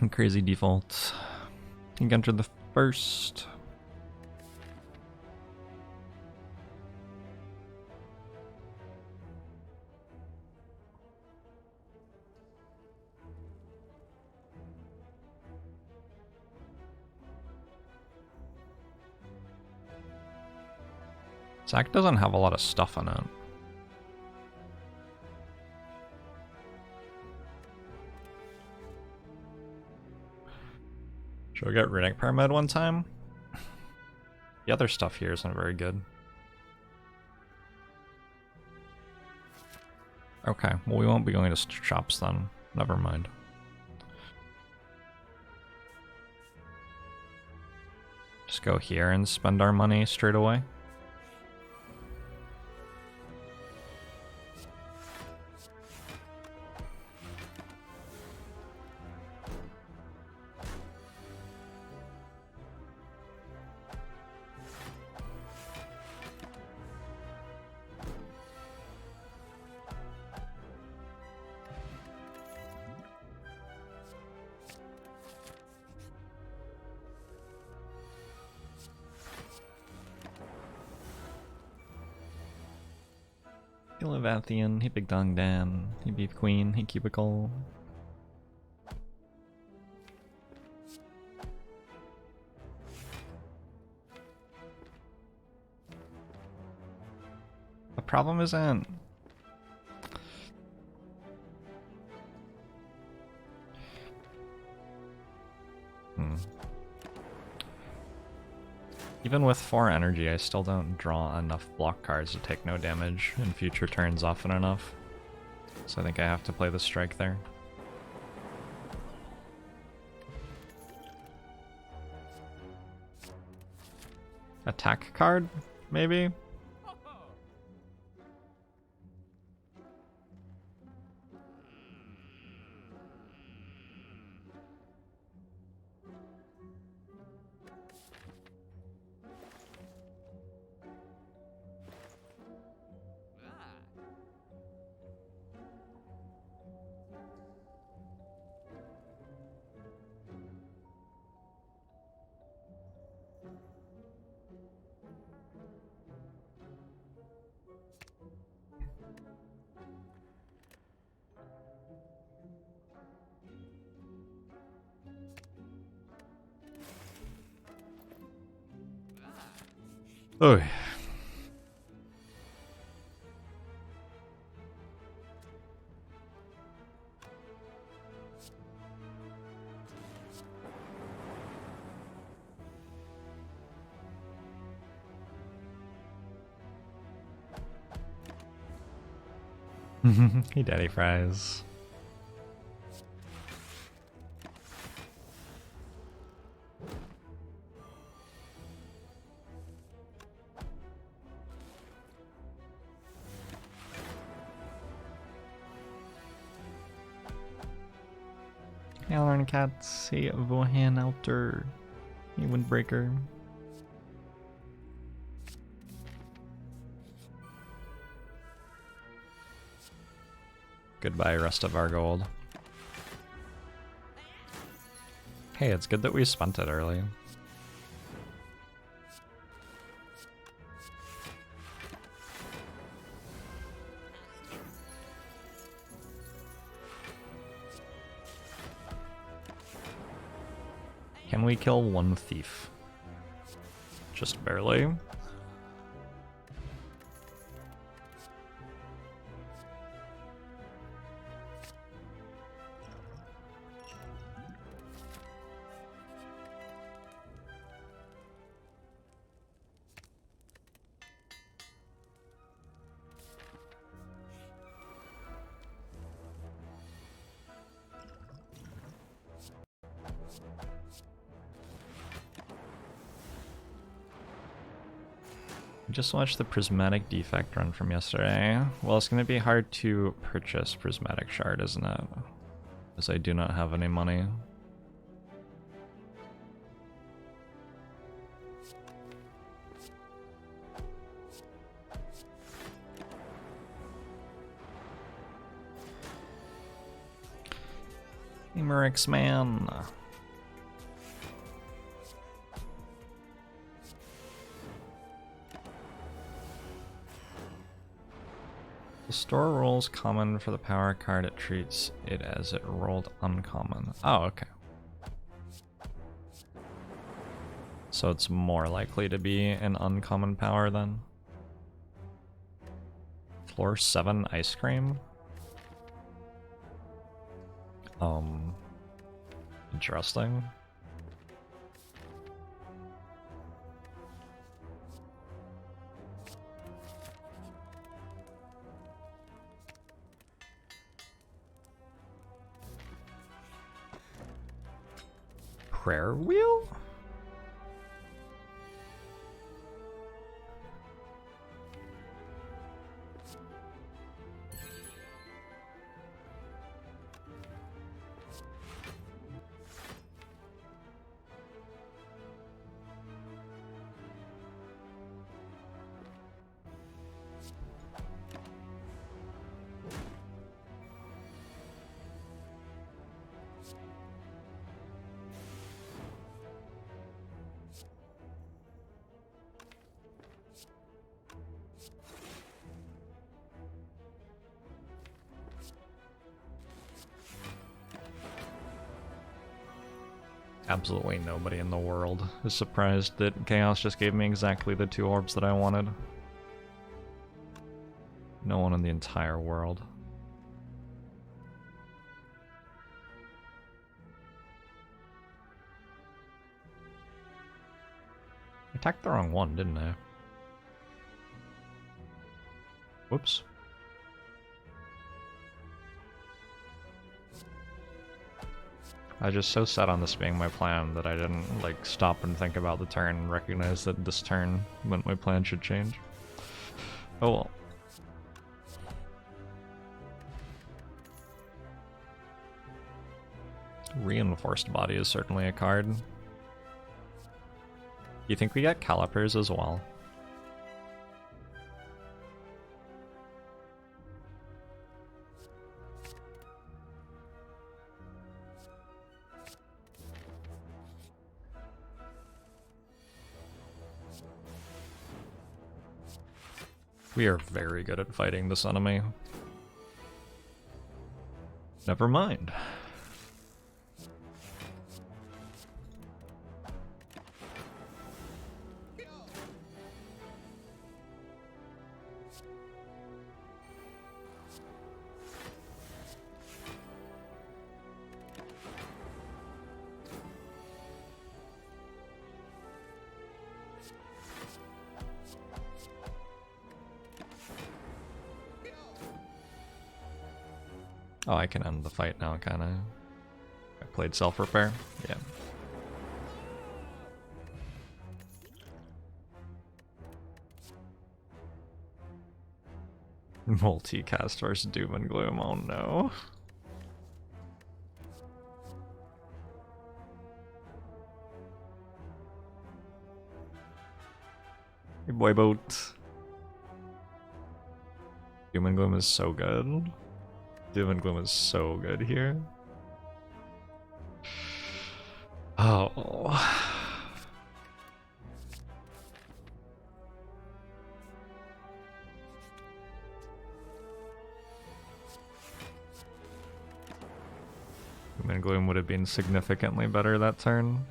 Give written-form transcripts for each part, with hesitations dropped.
And crazy default. You can enter the first. Zach doesn't have a lot of stuff on it. Should we get Runic Pyramid one time? The other stuff here isn't very good. Okay, well we won't be going to shops then. Never mind. Just go here and spend our money straight away. He Levathian, he Big Dong Dan, he Beef Queen, he Cubicle. The problem isn't... Even with 4 energy, I still don't draw enough block cards to take no damage in future turns often enough. So I think I have to play the strike there. Attack card, maybe? Oh. Hey, Daddy Fries. Alarn Cats, hey Vohan Outer, hey Windbreaker. Goodbye, rest of our gold. Hey, it's good that we spent it early. Can we kill one thief? Just barely. Just watched the Prismatic Defect run from yesterday. Well, it's going to be hard to purchase Prismatic Shard, isn't it? As I do not have any money. Limericks, man. The store rolls common for the power card, it treats it as it rolled uncommon. Oh, okay. So it's more likely to be an uncommon power then. Floor 7 ice cream? Interesting. Prayer wheel? Absolutely nobody in the world is surprised that Chaos just gave me exactly the 2 orbs that I wanted. No one in the entire world. I attacked the wrong one, didn't I? Whoops. I was just so set on this being my plan that I didn't like stop and think about the turn and recognize that this turn meant my plan should change. Oh well. Reinforced body is certainly a card. You think we get calipers as well? We are very good at fighting this enemy. Never mind. Oh, I can end the fight now, kinda. I played self-repair? Yeah. Multicast versus Doom and Gloom, oh no. Hey boy boat. Doom and Gloom is so good. Doom and Gloom is so good here. Oh. Doom and Gloom would have been significantly better that turn.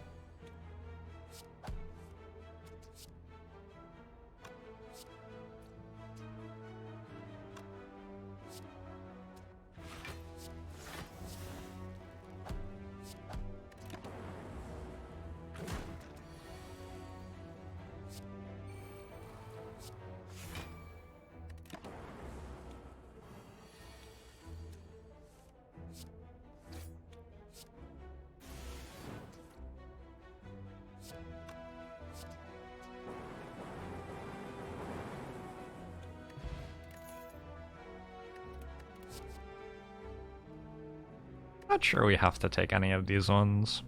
Not sure we have to take any of these ones.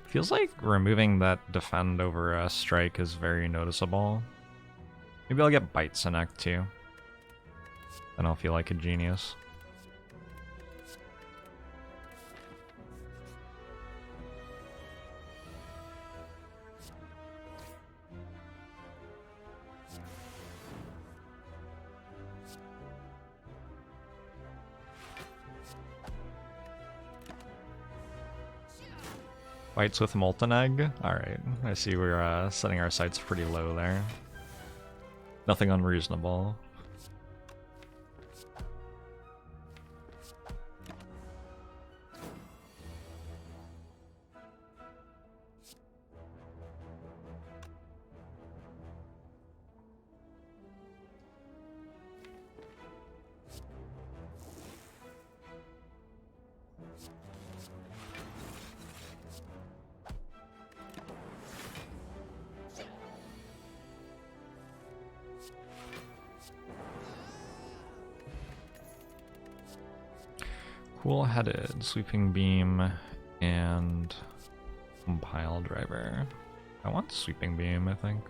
Feels like removing that defend over a strike is very noticeable. Maybe I'll get bites in Act 2. Then I'll feel like a genius. Fights with Molten Egg? Alright, I see we're setting our sights pretty low there. Nothing unreasonable. Cool-headed, sweeping beam, and pile driver. I want sweeping beam, I think.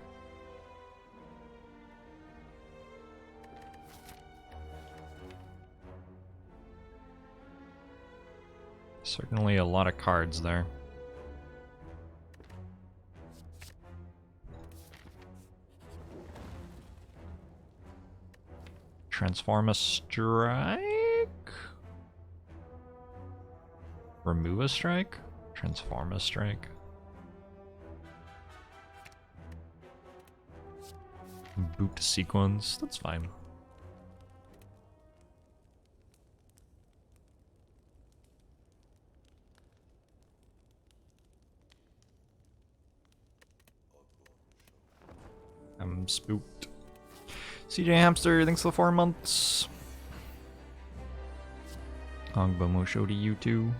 Certainly a lot of cards there. Transform a strike? Remove a strike? Transform a strike? Boot sequence? That's fine. I'm spooked. CJ Hamster, thanks for the 4 months. Hongbomo show to you too.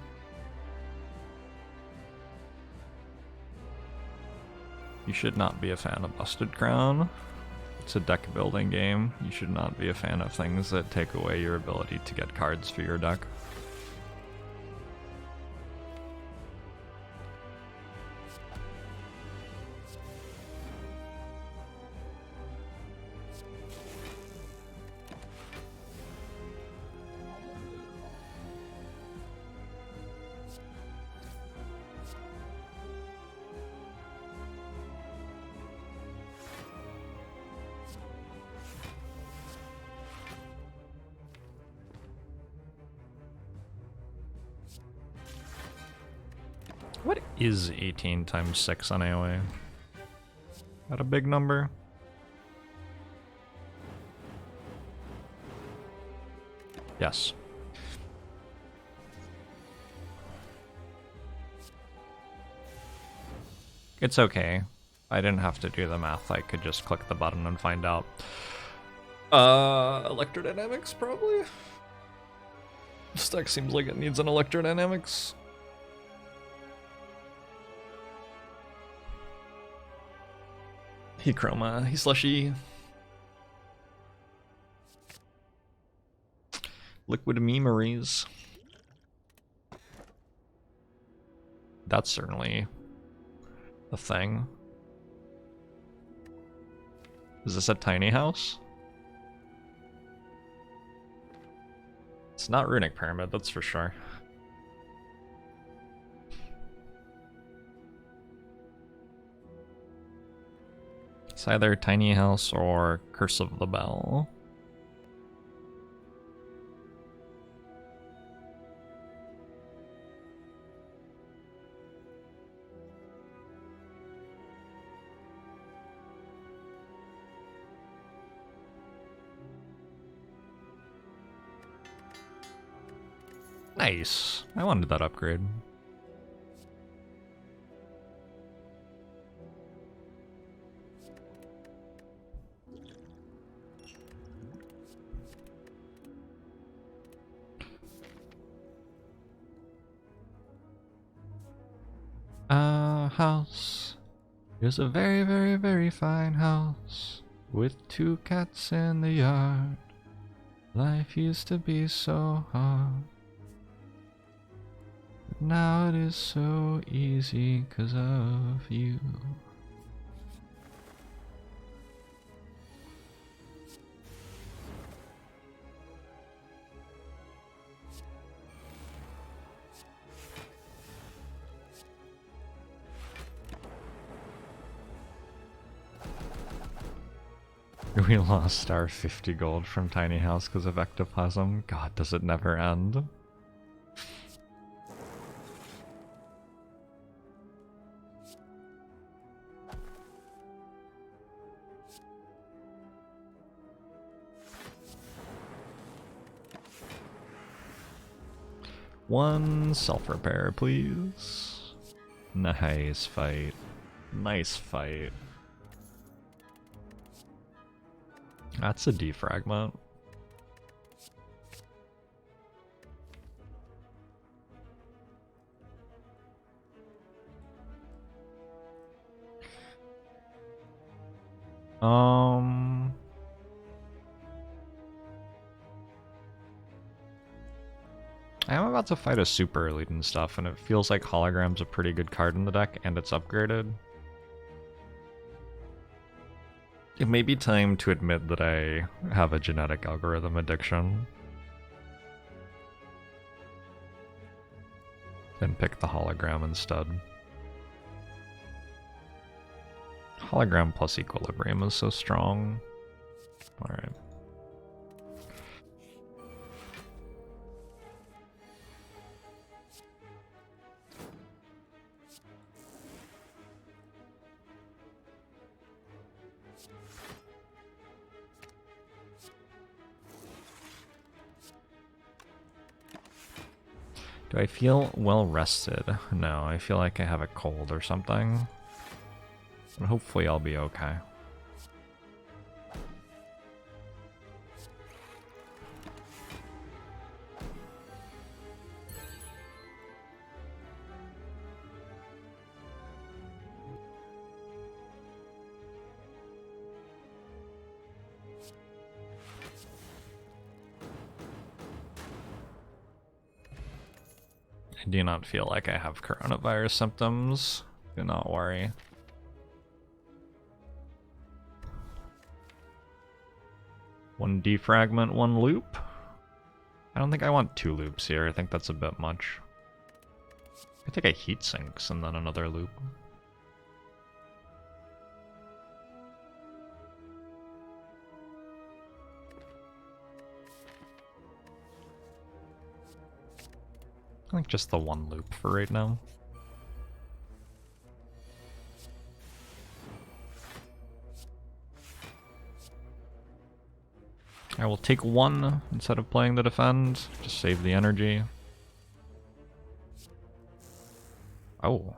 You should not be a fan of Busted Crown. It's a deck building game. You should not be a fan of things that take away your ability to get cards for your deck. What is 18 times 6 on AoE? That a big number? Yes. It's okay. I didn't have to do the math. I could just click the button and find out. Electrodynamics, probably? This deck seems like it needs an electrodynamics. He chroma, he slushy. Liquid memories. That's certainly a thing. Is this a tiny house? It's not Runic Pyramid, that's for sure. It's either Tiny House or Curse of the Bell. Nice. I wanted that upgrade. House. Here's a very, very, very fine house with 2 cats in the yard. Life used to be so hard, but now it is so easy 'cause of you. We lost our 50 gold from Tiny House because of ectoplasm. God, does it never end? One self-repair, please. Nice fight. Nice fight. That's a defragment. I am about to fight a super elite and stuff, and it feels like Hologram's a pretty good card in the deck, and it's upgraded. It may be time to admit that I have a genetic algorithm addiction. And pick the hologram instead. Hologram plus equilibrium is so strong. Alright. Do I feel well rested? No, I feel like I have a cold or something. But hopefully I'll be okay. I do not feel like I have coronavirus symptoms. Do not worry. One defragment, one loop. I don't think I want two loops here. I think that's a bit much. I think I heat sinks and then another loop. I think just the one loop for right now. I will take one instead of playing the defend, just save the energy. Oh.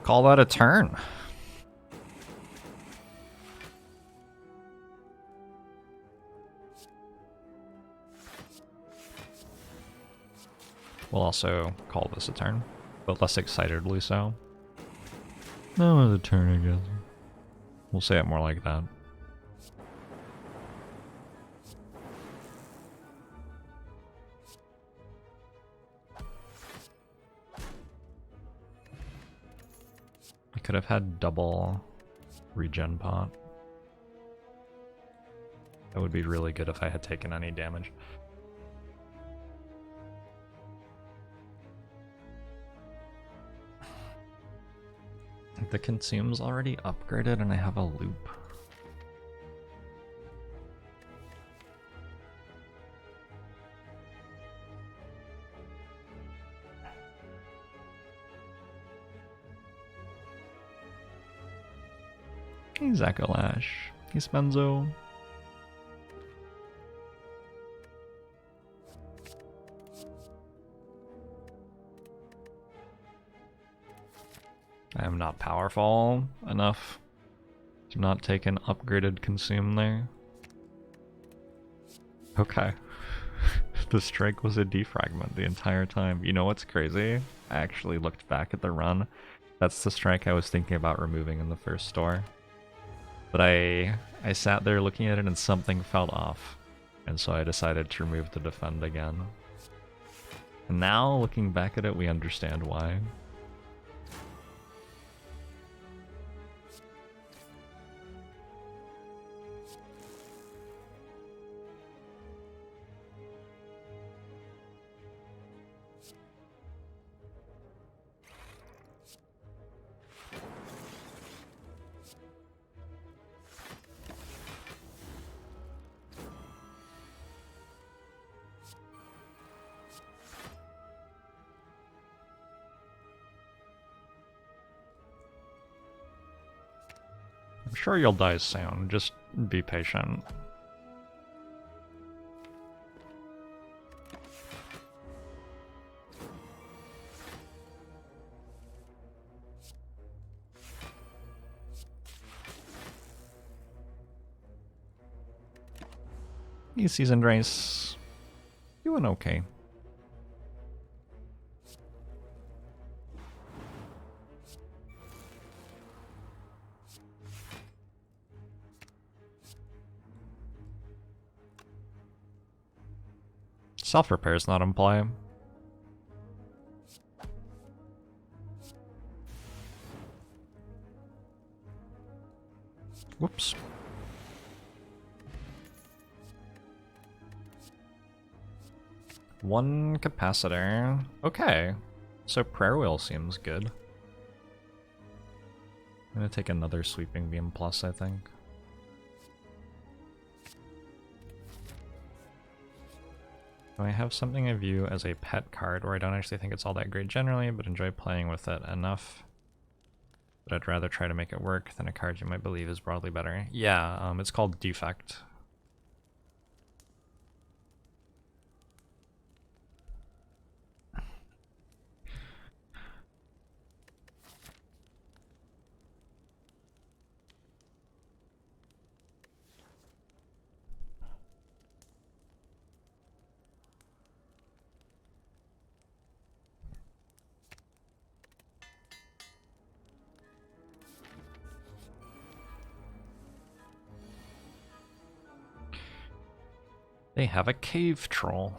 Call that a turn. We'll also call this a turn, but less excitedly so. No, it's a turn, I guess. We'll say it more like that. I could have had double regen pot. That would be really good if I had taken any damage. The consume's already upgraded and I have a loop. Hey, Zakalash. Hey, Spenzo. I am not powerful enough to not take an upgraded consume there. Okay. The strike was a defragment the entire time. You know what's crazy? I actually looked back at the run. That's the strike I was thinking about removing in the first store. But I sat there looking at it and something fell off. And so I decided to remove the defend again. And now, looking back at it, we understand why. I'm sure you'll die soon, just be patient. Hey, Seasoned Race. Doing okay. Self-repair is not in play. Whoops. One capacitor. Okay. So prayer wheel seems good. I'm gonna take another sweeping beam plus, I think. I have something I view as a pet card where I don't actually think it's all that great generally, but enjoy playing with it enough. But I'd rather try to make it work than a card you might believe is broadly better. Yeah, it's called Defect. They have a cave troll.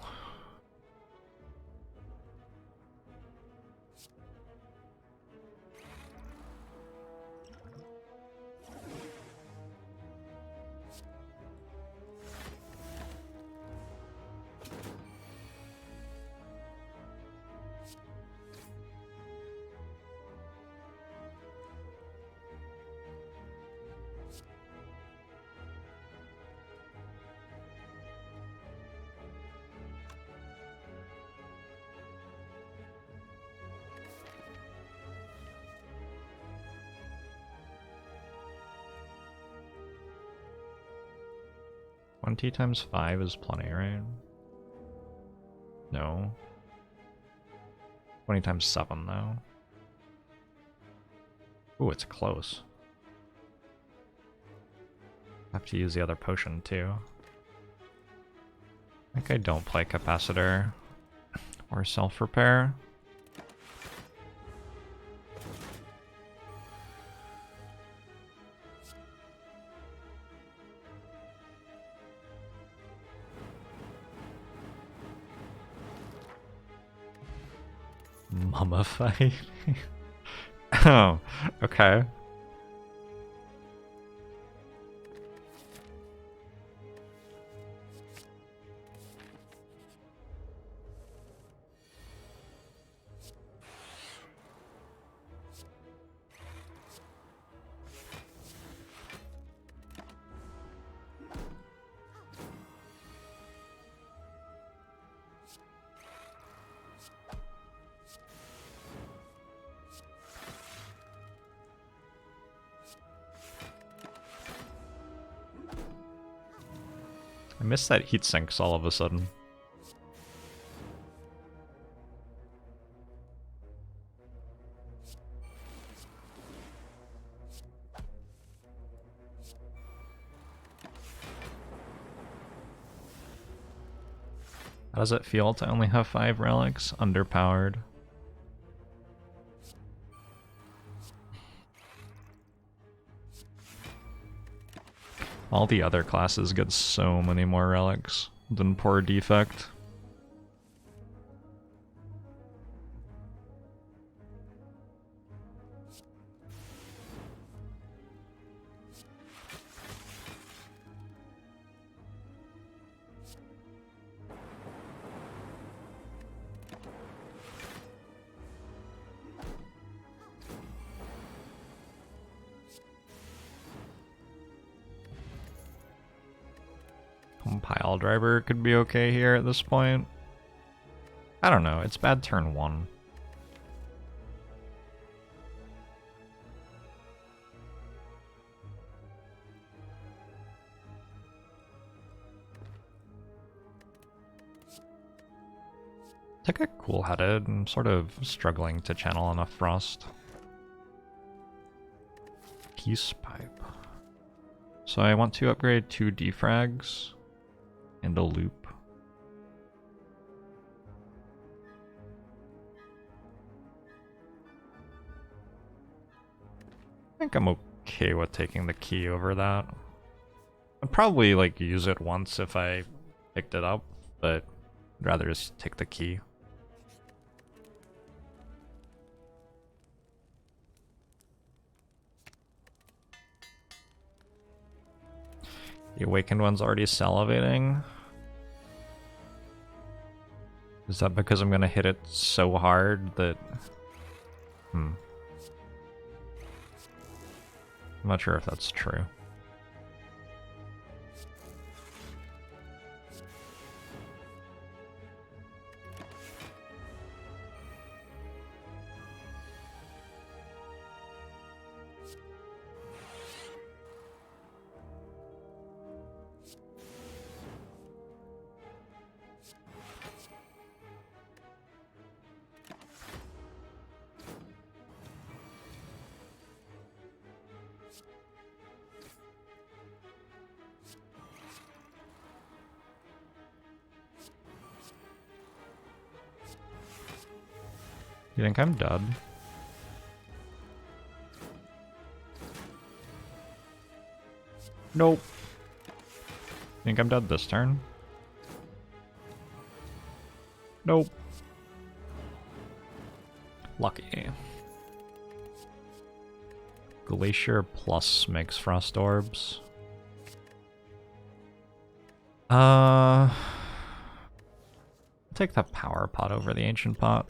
One T times 5 is plenty, right? No. 20 times 7, though. Ooh, it's close. Have to use the other potion, too. I think I don't play capacitor or self-repair. Mummify? Oh, okay. I missed that heat sinks all of a sudden. How does it feel to only have 5 relics? Underpowered. All the other classes get so many more relics than poor Defect. Pile driver could be okay here at this point. I don't know, it's bad turn 1. To get cool-headed, I'm sort of struggling to channel enough frost. Peace pipe. So I want to upgrade 2 defrags and a loop. I think I'm okay with taking the key over that. I'd probably like use it once if I picked it up, but I'd rather just take the key. The Awakened one's already salivating. Is that because I'm gonna hit it so hard that... I'm not sure if that's true. You think I'm dead? Nope. Think I'm dead this turn? Nope. Lucky. Glacier Plus makes Frost Orbs. Take the Power Pot over the Ancient Pot.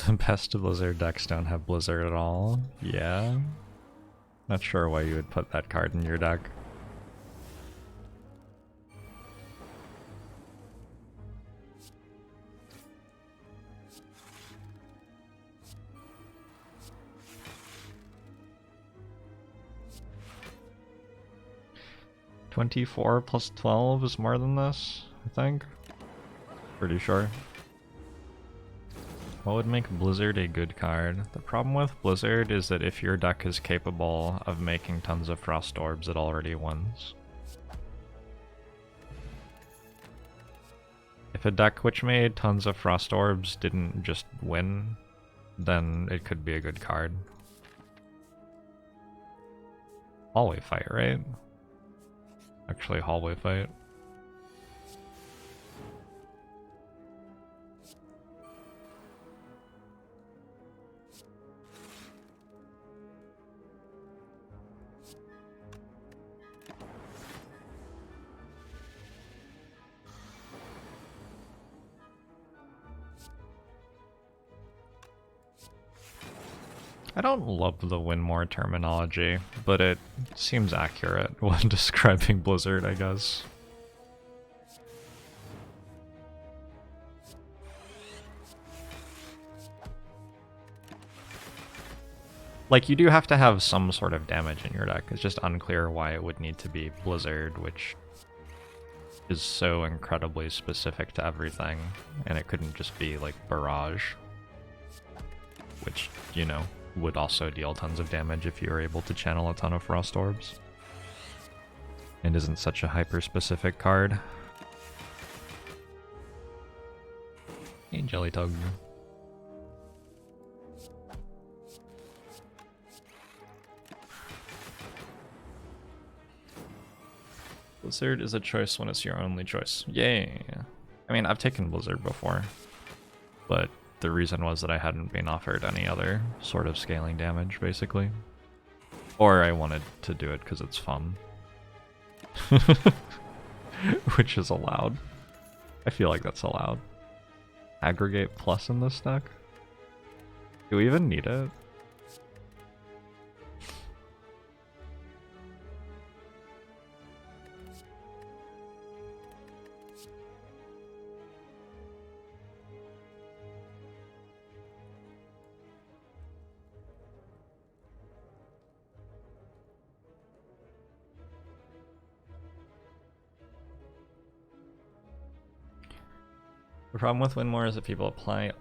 The best Blizzard decks don't have Blizzard at all. Yeah. Not sure why you would put that card in your deck. $24 plus 12 is more than this, I think. Pretty sure. What would make Blizzard a good card? The problem with Blizzard is that if your deck is capable of making tons of Frost Orbs, it already wins. If a deck which made tons of Frost Orbs didn't just win, then it could be a good card. Hallway Fight, right? Actually, Hallway Fight. I don't love the Winmore terminology, but it seems accurate when describing Blizzard, I guess. Like, you do have to have some sort of damage in your deck. It's just unclear why it would need to be Blizzard, which is so incredibly specific to everything, and it couldn't just be, like, Barrage, which, you know, would also deal tons of damage if you were able to channel a ton of Frost Orbs, and isn't such a hyper-specific card. Hey, Jellytug. Blizzard is a choice when it's your only choice. Yay! I mean, I've taken Blizzard before, but the reason was that I hadn't been offered any other sort of scaling damage, basically. Or I wanted to do it because it's fun. Which is allowed. I feel like that's allowed. Aggregate plus in this deck? Do we even need it? The problem with Winmore is that people apply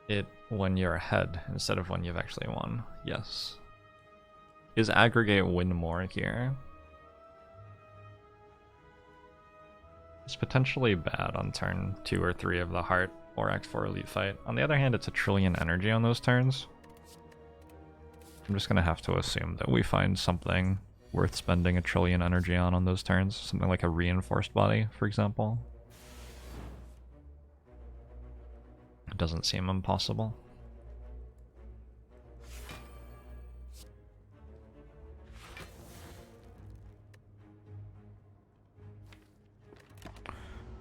it when you're ahead instead of when you've actually won. Yes. Is aggregate Winmore here? It's potentially bad on turn 2 or 3 of the Heart or Act 4 Elite Fight. On the other hand, it's a trillion energy on those turns. I'm just gonna have to assume that we find something worth spending a trillion energy on those turns. Something like a reinforced body, for example. It doesn't seem impossible.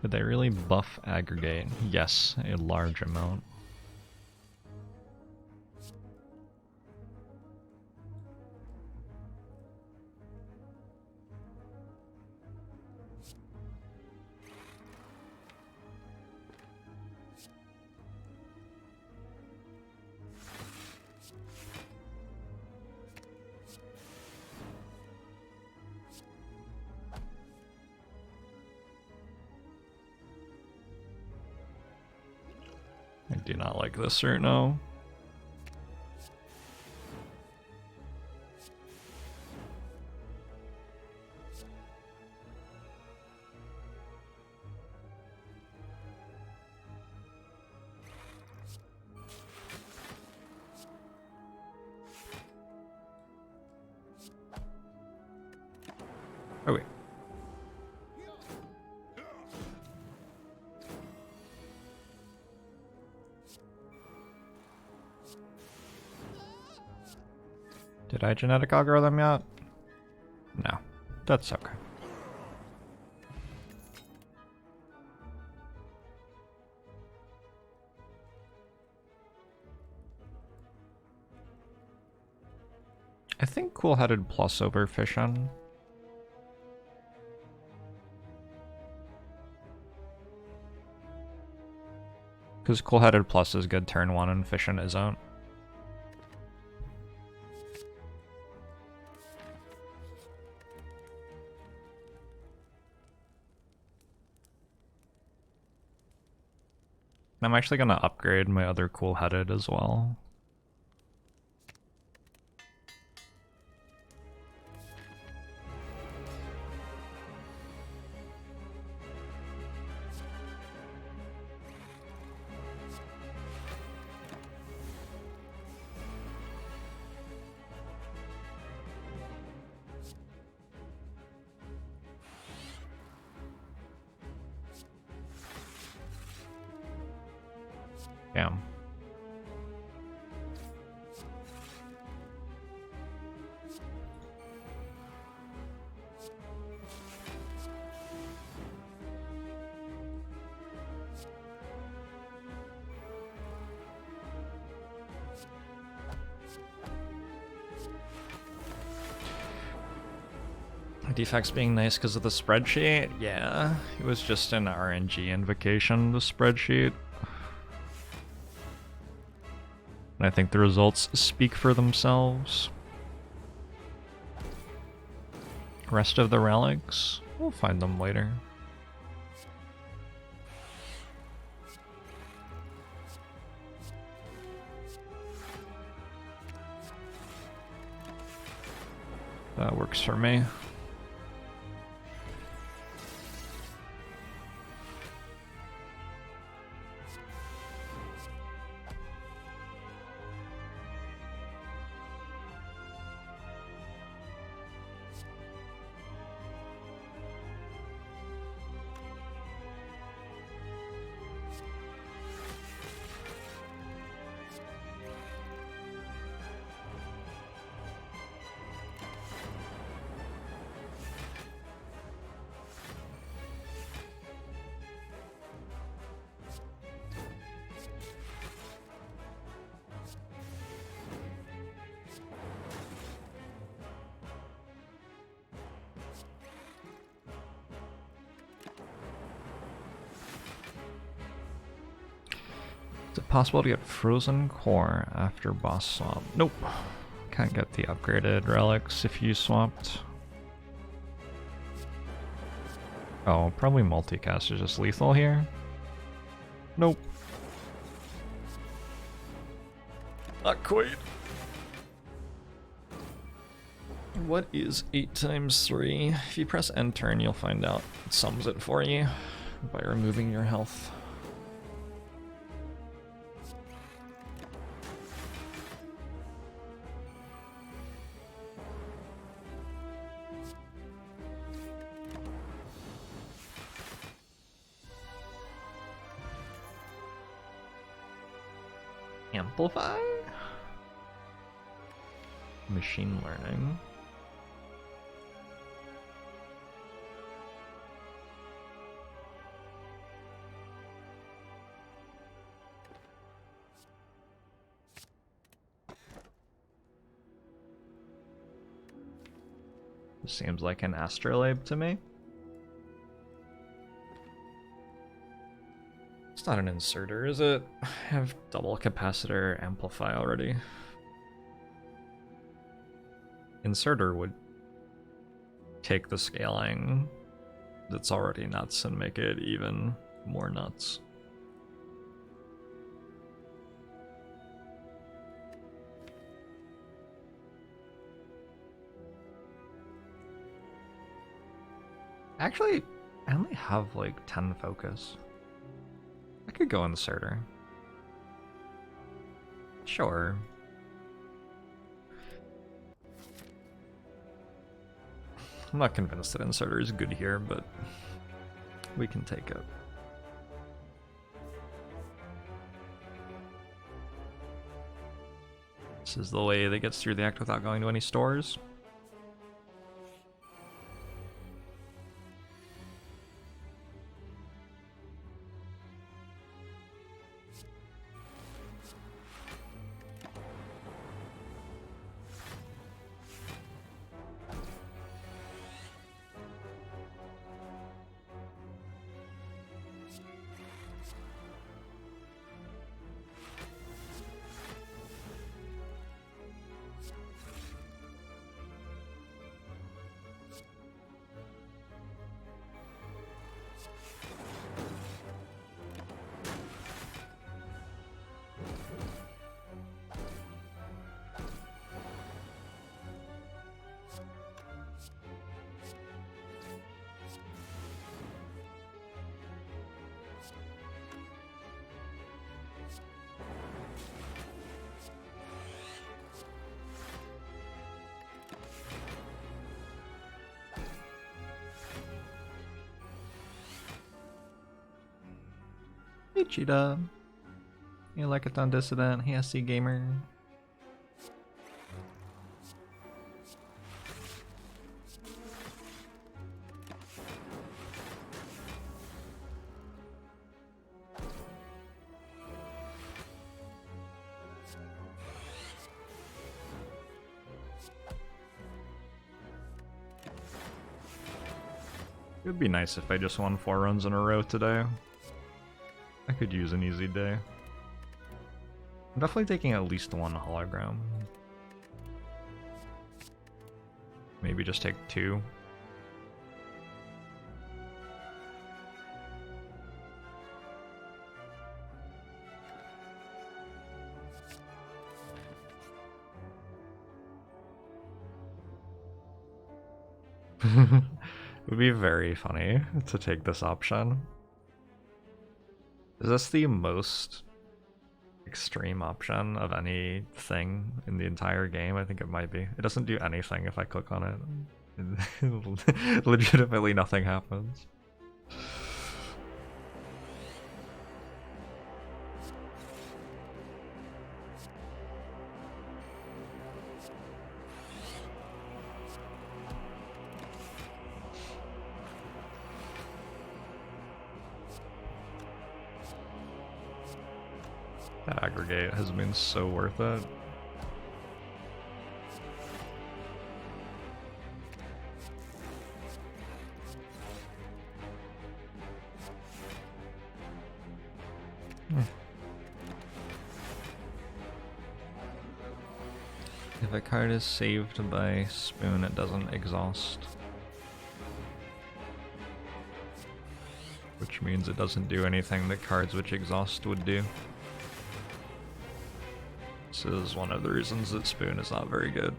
Did they really buff aggregate? Yes, a large amount. I do not like this right now. Oh wait. Did I genetic algorithm yet? No. That's okay. I think cool-headed plus over Fission. Because cool-headed plus is good turn 1 and Fission isn't. I'm actually going to upgrade my other cool-headed as well. Damn. Defects being nice because of the spreadsheet? Yeah, it was just an RNG invocation, the spreadsheet. And I think the results speak for themselves. Rest of the relics, we'll find them later. That works for me. Is it possible to get frozen core after boss swap? Nope. Can't get the upgraded relics if you swapped. Oh, probably multicast is just lethal here. Nope. Not quite. What is 8 times 3? If you press enter and you'll find out it sums it for you by removing your health. Amplify? Machine learning. Seems like an astrolabe to me. It's not an inserter, is it? I have double capacitor amplify already. Inserter would take the scaling that's already nuts and make it even more nuts. Actually, I only have like 10 focus. I could go inserter. Sure. I'm not convinced that inserter is good here, but we can take it. This is the way that gets through the act without going to any stores. Hey Cheetah. You like it on Dissident? Hey SC Gamer. It would be nice if I just won 4 runs in a row today. I could use an easy day. I'm definitely taking at least 1 hologram. Maybe just take 2. It would be very funny to take this option. Is this the most extreme option of anything in the entire game? I think it might be. It doesn't do anything if I click on it. Legitimately nothing happens. That aggregate has been so worth it. If a card is saved by Spoon, it doesn't exhaust. Which means it doesn't do anything that cards which exhaust would do. This is one of the reasons that Spoon is not very good.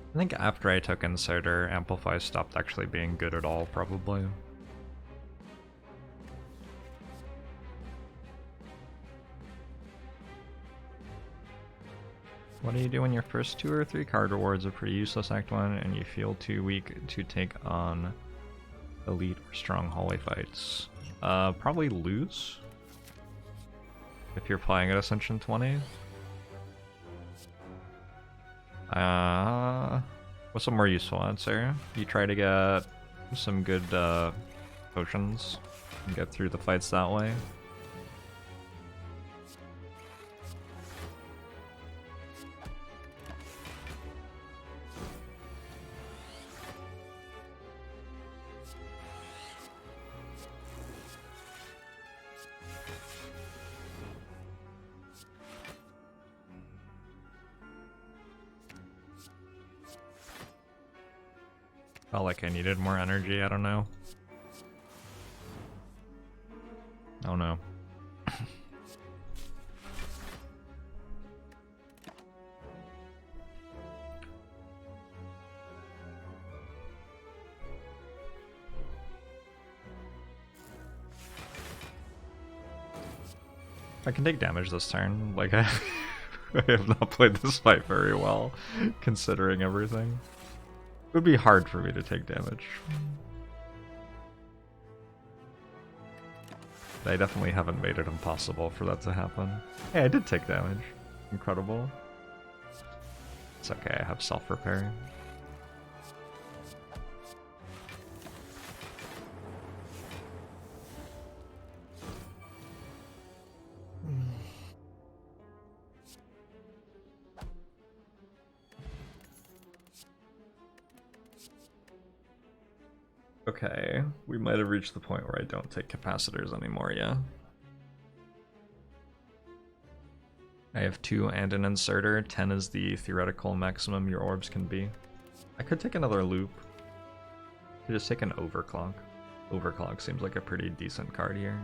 I think after I took Inserter, Amplify stopped actually being good at all, probably. What do you do when your first 2 or 3 card rewards are pretty useless Act 1 and you feel too weak to take on elite or strong hallway fights? Probably lose. If you're playing at Ascension 20. What's a more useful answer? You try to get some good potions and get through the fights that way. Felt like I needed more energy, I don't know. Oh no. I can take damage this turn, like I have not played this fight very well, considering everything. It would be hard for me to take damage. I definitely haven't made it impossible for that to happen. Hey, I did take damage. Incredible. It's okay, I have self-repair. Okay, we might have reached the point where I don't take capacitors anymore, yeah. I have 2 and an inserter. 10 is the theoretical maximum your orbs can be. I could take another loop. I could just take an overclock. Overclock seems like a pretty decent card here.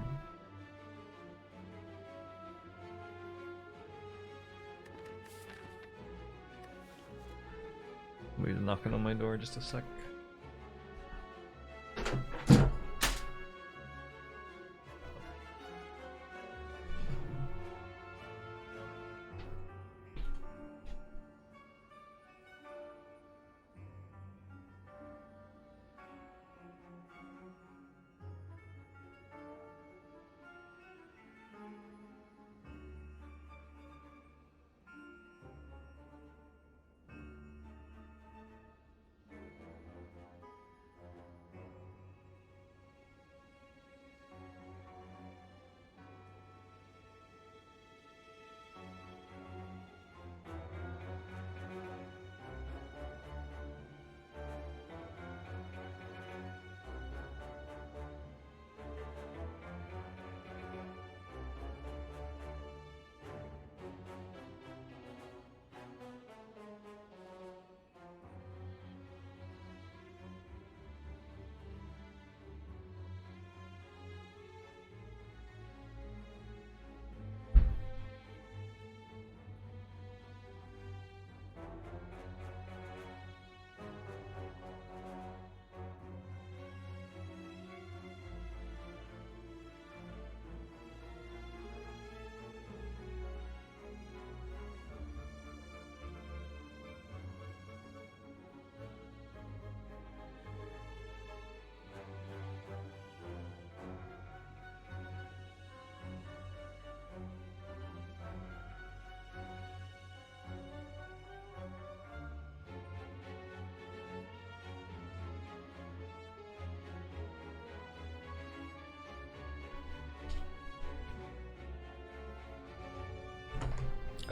Somebody's knocking on my door, just a sec.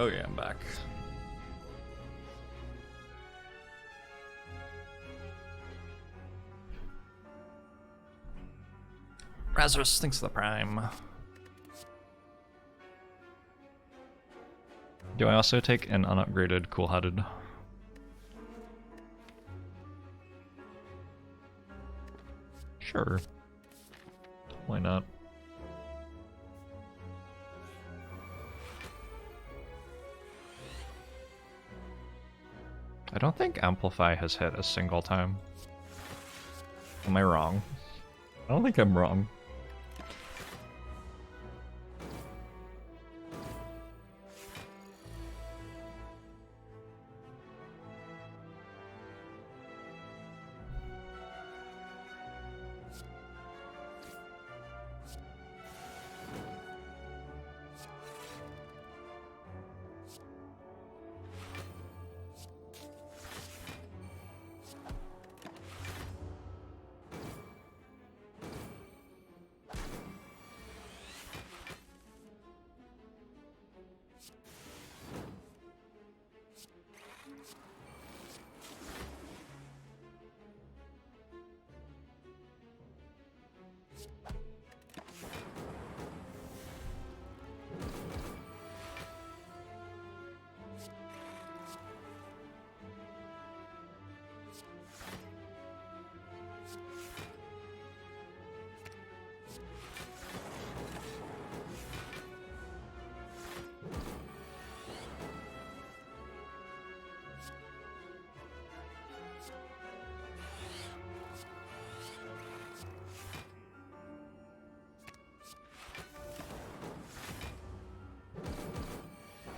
Oh yeah, I'm back. Razorus thinks the prime. Do I also take an unupgraded cool-headed? Sure. Why not? I don't think Amplify has hit a single time. Am I wrong? I don't think I'm wrong.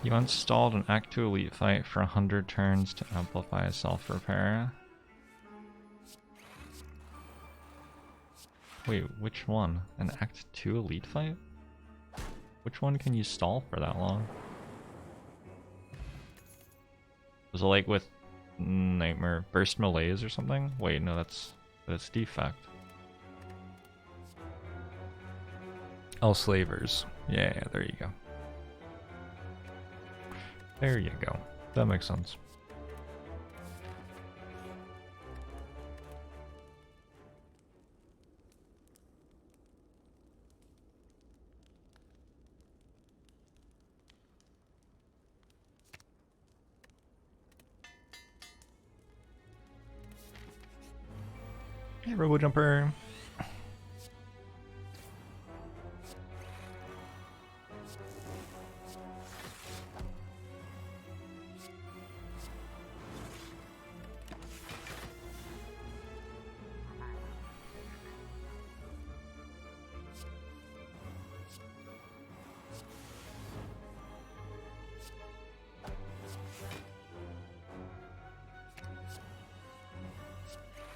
You installed an Act 2 Elite Fight for 100 turns to amplify self-repair. Wait, which one? An Act 2 Elite Fight? Which one can you stall for that long? Was it like with Nightmare Burst Malaise or something? Wait, no, that's Defect. Oh, Slavers. Yeah, there you go. There you go. That makes sense. Hey, Robo Jumper.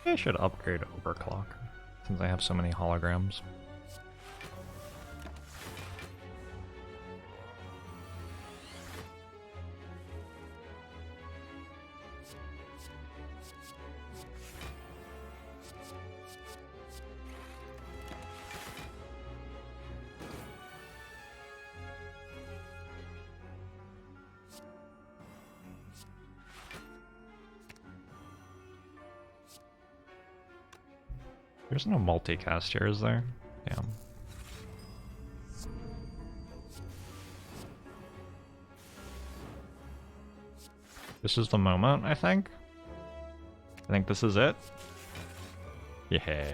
I should upgrade Overclock, since I have so many holograms. There's no multicast here, is there? Damn. This is the moment, I think. I think this is it. Yes.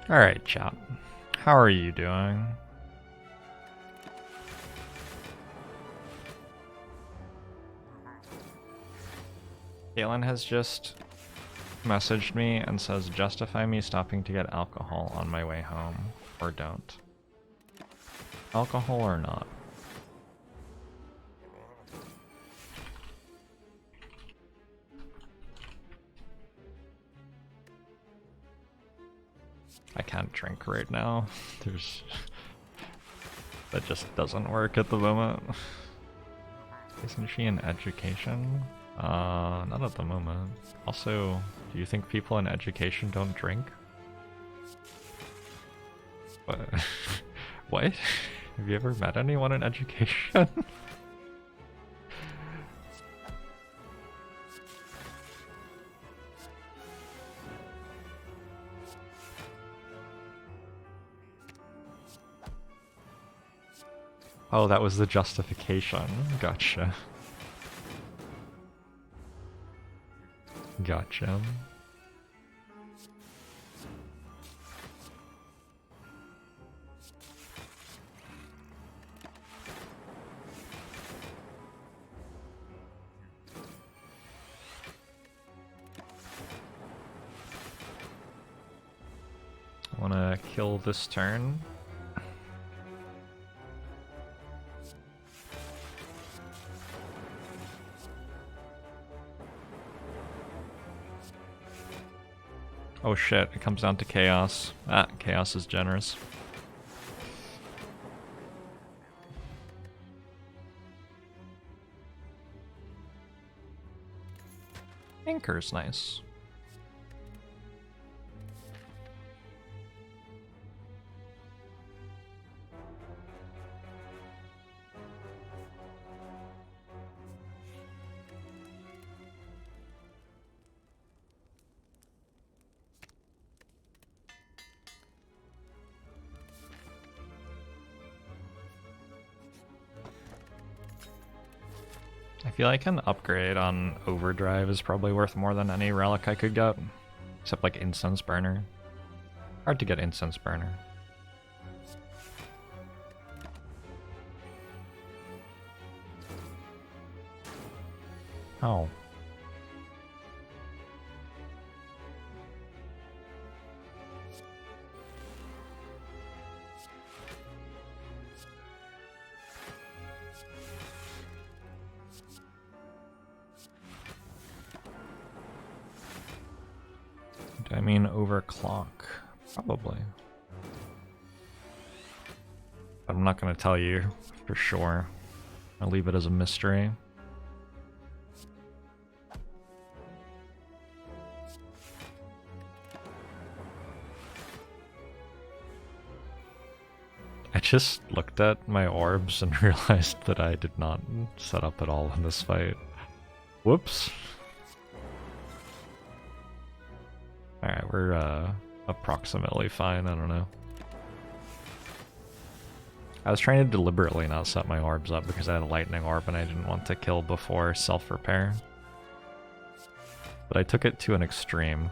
Alright, chat. How are you doing? Caitlin has just messaged me and says, justify me stopping to get alcohol on my way home, or don't. Alcohol or not? I can't drink right now. There's... That just doesn't work at the moment. Isn't she in education? Not at the moment. Also, do you think people in education don't drink? What? What? Have you ever met anyone in education? Oh, that was the justification. Gotcha. Gotcha. I wanna kill this turn. Oh shit, it comes down to chaos. Ah, chaos is generous. Anchor's nice. I feel like an upgrade on Overdrive is probably worth more than any relic I could get. Except like Incense Burner. Hard to get Incense Burner. Oh. Do I mean overclock? Probably. But I'm not going to tell you for sure. I'll leave it as a mystery. I just looked at my orbs and realized that I did not set up at all in this fight. Whoops. Alright, we're approximately fine, I don't know. I was trying to deliberately not set my orbs up because I had a lightning orb and I didn't want to kill before self-repair. But I took it to an extreme.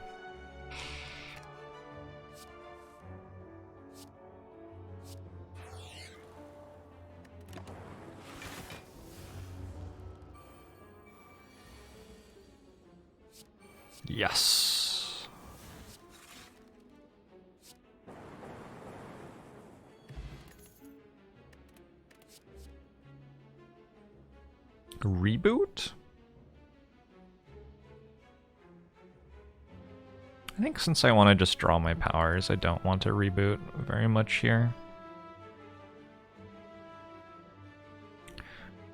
Yes. Reboot? I think since I want to just draw my powers, I don't want to reboot very much here.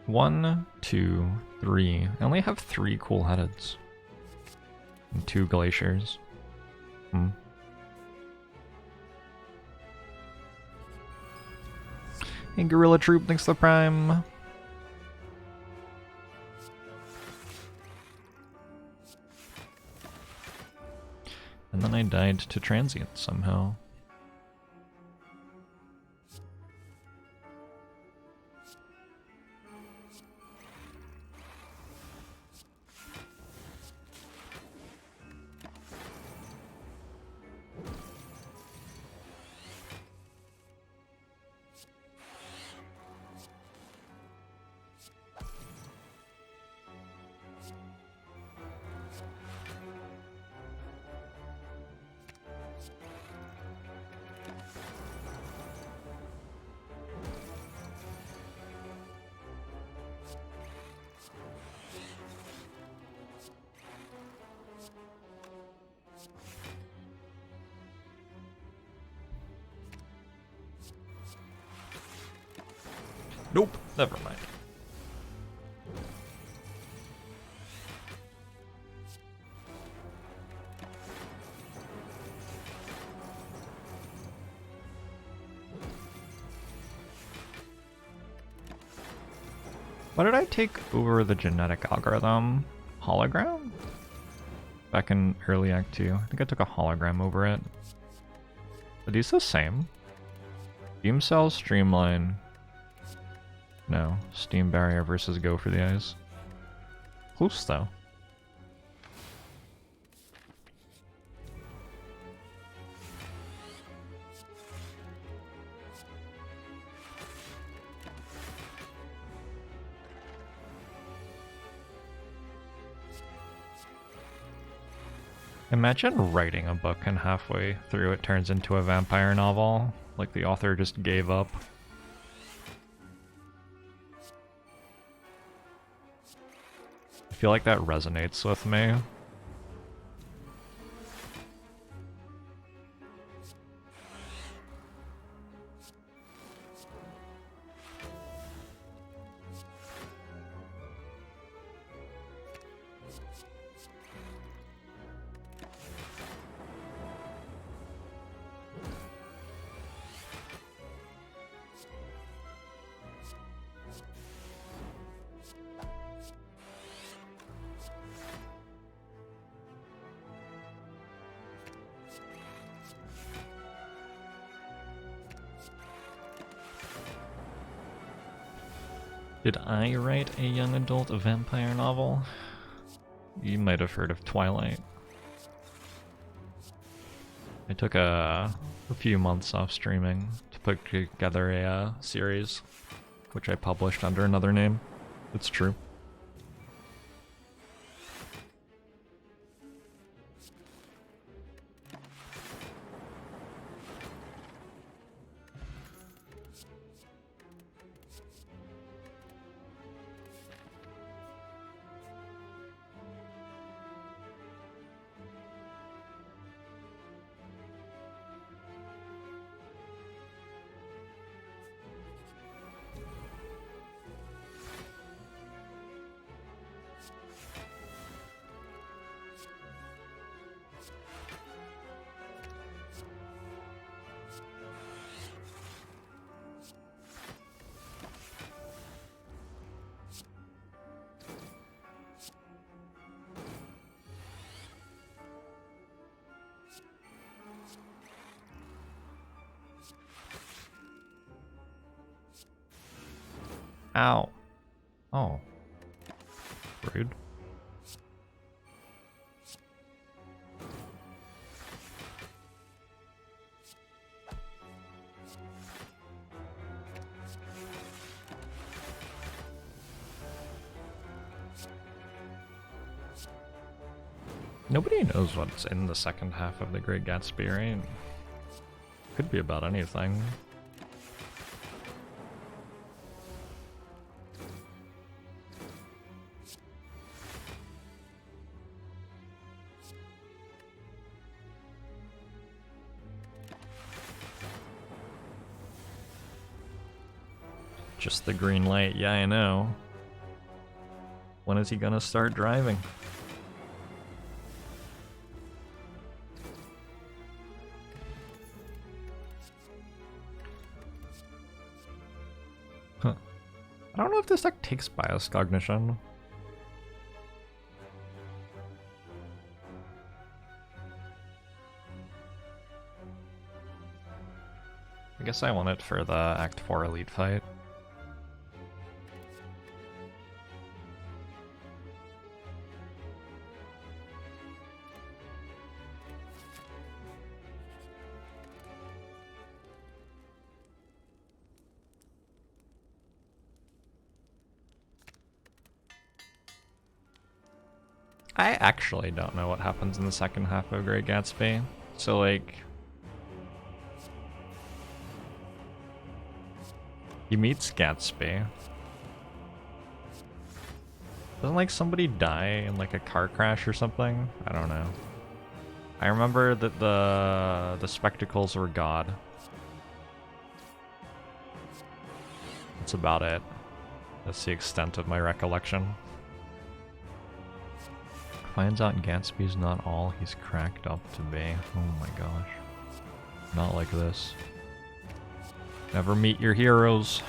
1, 2, 3. I only have 3 cool headeds. And 2 glaciers. Hey, Gorilla Troop, thanks for the prime. And then I died to transient somehow. Nope, never mind. What did I take over the genetic algorithm? Hologram? Back in early Act 2. I think I took a hologram over it. Are these the same? Beam cell, streamline. No. Steam barrier versus go for the eyes. Close though. Imagine writing a book and halfway through it turns into a vampire novel. Like the author just gave up. I feel like that resonates with me. Did I write a young adult vampire novel? You might have heard of Twilight. I took a few months off streaming to put together a series, which I published under another name. It's true. Ow. Oh. Rude. Nobody knows what's in the second half of The Great Gatsby, right? Could be about anything. Just the green light, yeah, I know. When is he gonna start driving? Huh. I don't know if this deck takes bias cognition. I guess I want it for the Act 4 Elite fight. I actually don't know what happens in the second half of Great Gatsby. So, like... he meets Gatsby. Doesn't, like, somebody die in, like, a car crash or something? I don't know. I remember that the spectacles were God. That's about it. That's the extent of my recollection. Finds out Gatsby's not all he's cracked up to be. Oh my gosh. Not like this. Never meet your heroes.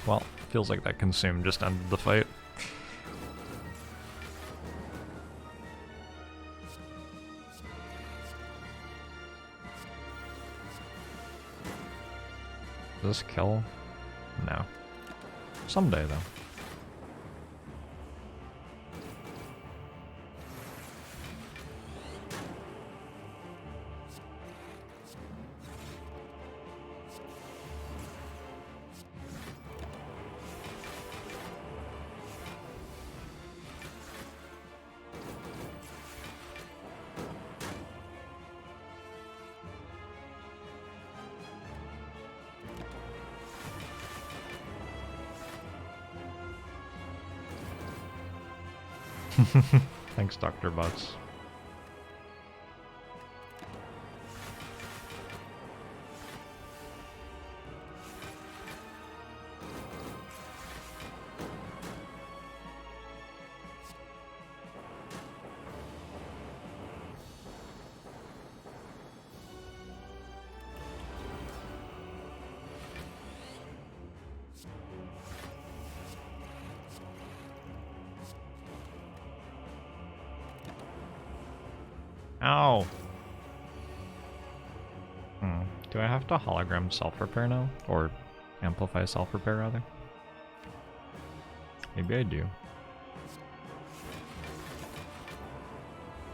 Well, feels like that consume just ended the fight. Does this kill? No. Someday, though. Thanks, Dr. Butts. Ow! Do I have to hologram self-repair now? Or amplify self-repair, rather? Maybe I do.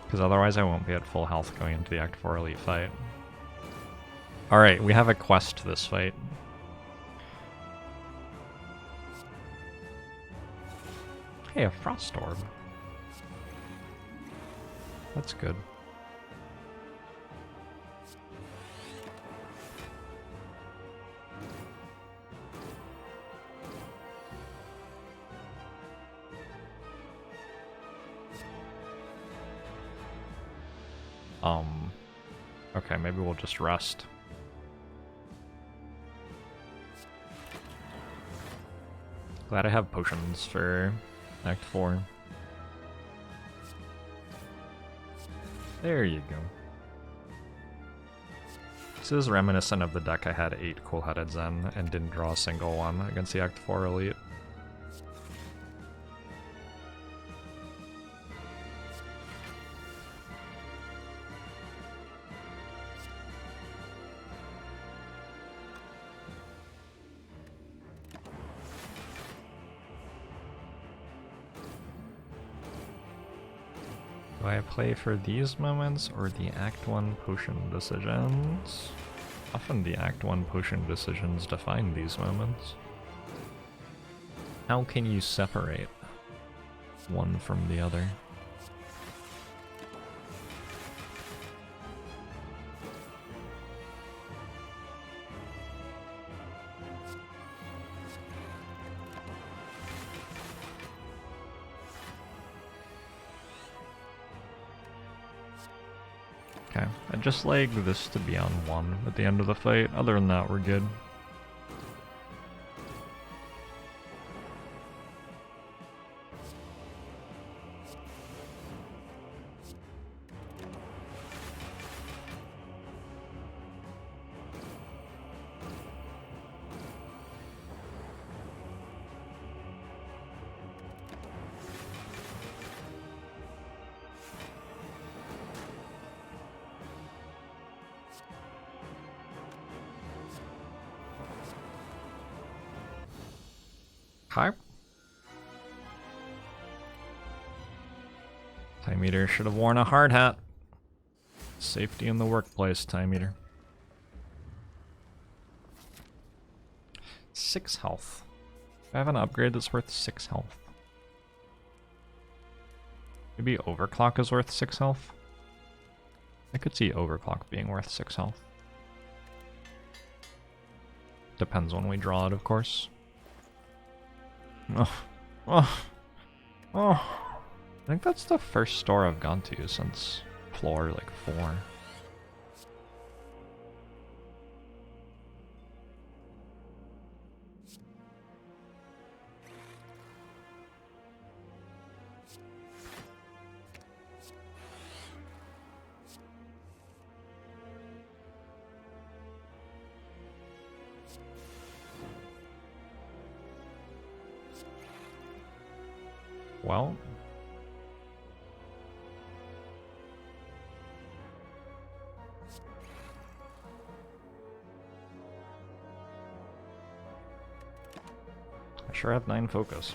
Because otherwise I won't be at full health going into the Act 4 Elite fight. Alright, we have a quest this fight. Hey, a Frost Orb. That's good. Okay, maybe we'll just rest. Glad I have potions for Act 4. There you go. This is reminiscent of the deck I had 8 Cool-Headed Zen and didn't draw a single one against the Act 4 Elite. Do I play for these moments or the Act 1 potion decisions? Often the Act 1 potion decisions define these moments. How can you separate one from the other? Okay, I'd just like this to be on 1 at the end of the fight. Other than that, we're good. Hi. Time Eater should have worn a hard hat. Safety in the workplace, time eater. 6 health. I have an upgrade that's worth 6 health. Maybe overclock is worth 6 health. I could see overclock being worth 6 health. Depends when we draw it, of course. Oh. I think that's the first store I've gone to since floor like 4. Well, I sure have 9 focus.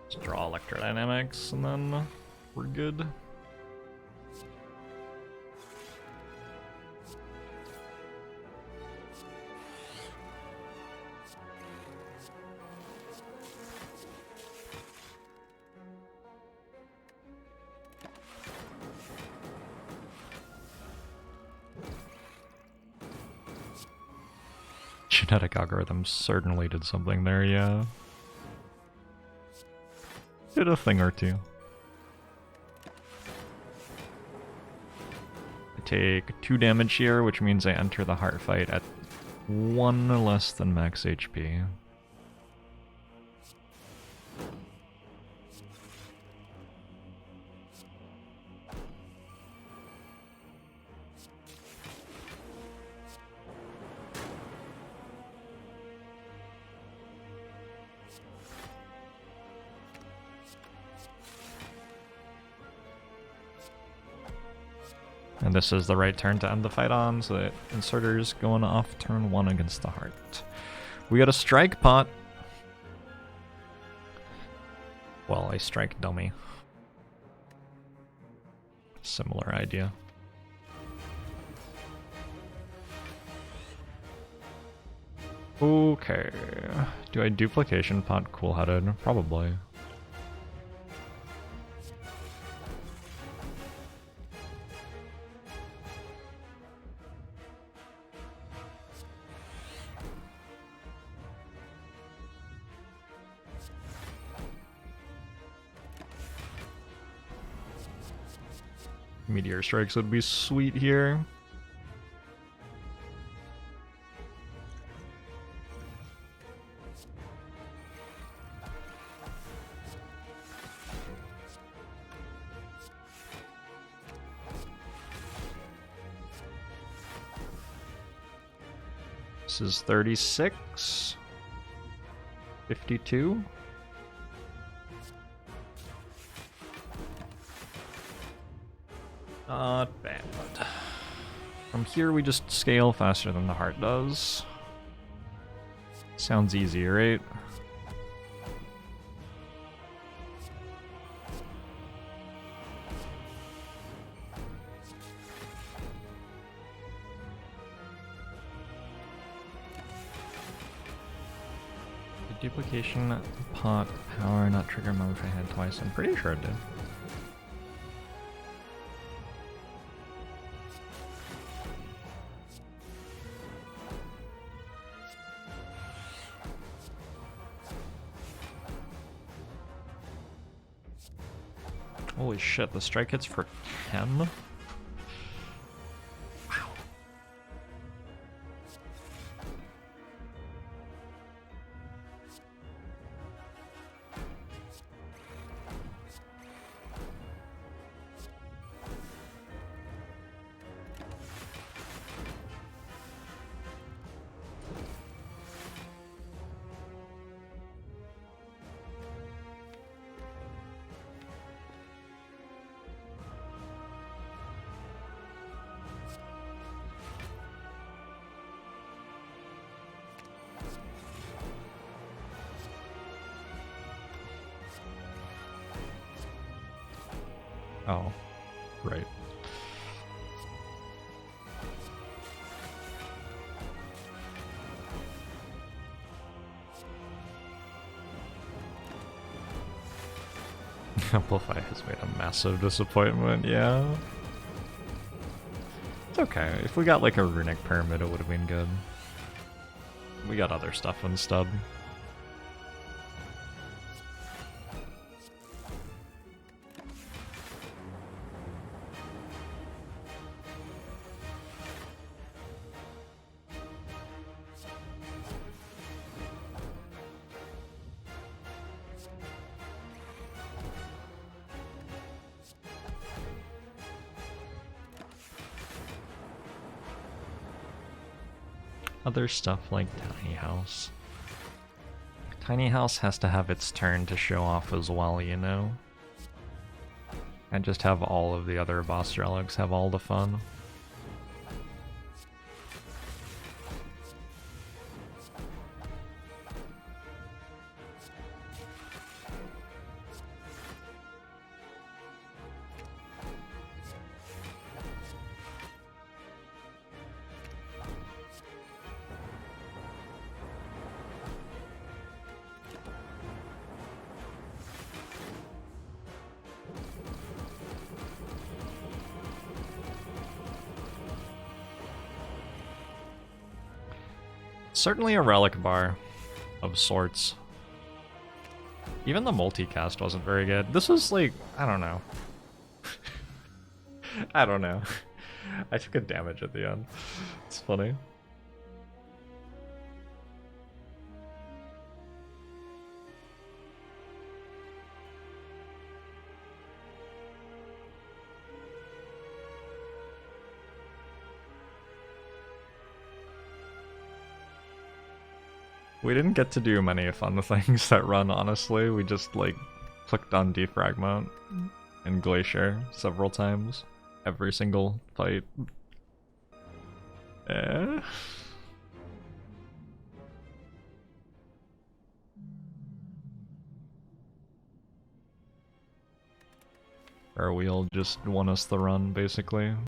Let's draw electrodynamics and then we're good. Genetic algorithm certainly did something there, yeah. Did a thing or two. I take 2 damage here, which means I enter the heart fight at 1 less than max HP. And this is the right turn to end the fight on, so that inserter's going off turn 1 against the heart. We got a strike pot. Well, a strike dummy. Similar idea. Okay. Do I duplication pot cool-headed? Probably. Meteor strikes would be sweet here. This is 36. 52. Not bad. From here we just scale faster than the heart does. Sounds easy, right? The duplication pot power not trigger move I had twice. I'm pretty sure it did. Holy shit, the strike hits for 10? Oh, right. Amplify has made a massive disappointment, yeah. It's okay. If we got like a runic pyramid, it would have been good. We got other stuff instead. Other stuff like Tiny House. Tiny House has to have its turn to show off as well, you know? And just have all of the other boss relics have all the fun. Certainly a relic bar of sorts. Even the multicast wasn't very good. This was like, I don't know. I don't know. I took a damage at the end. It's funny. We didn't get to do many fun things that run, honestly. We just, like, clicked on Defragment and Glacier several times. Every single fight. Our wheel just won us the run, basically.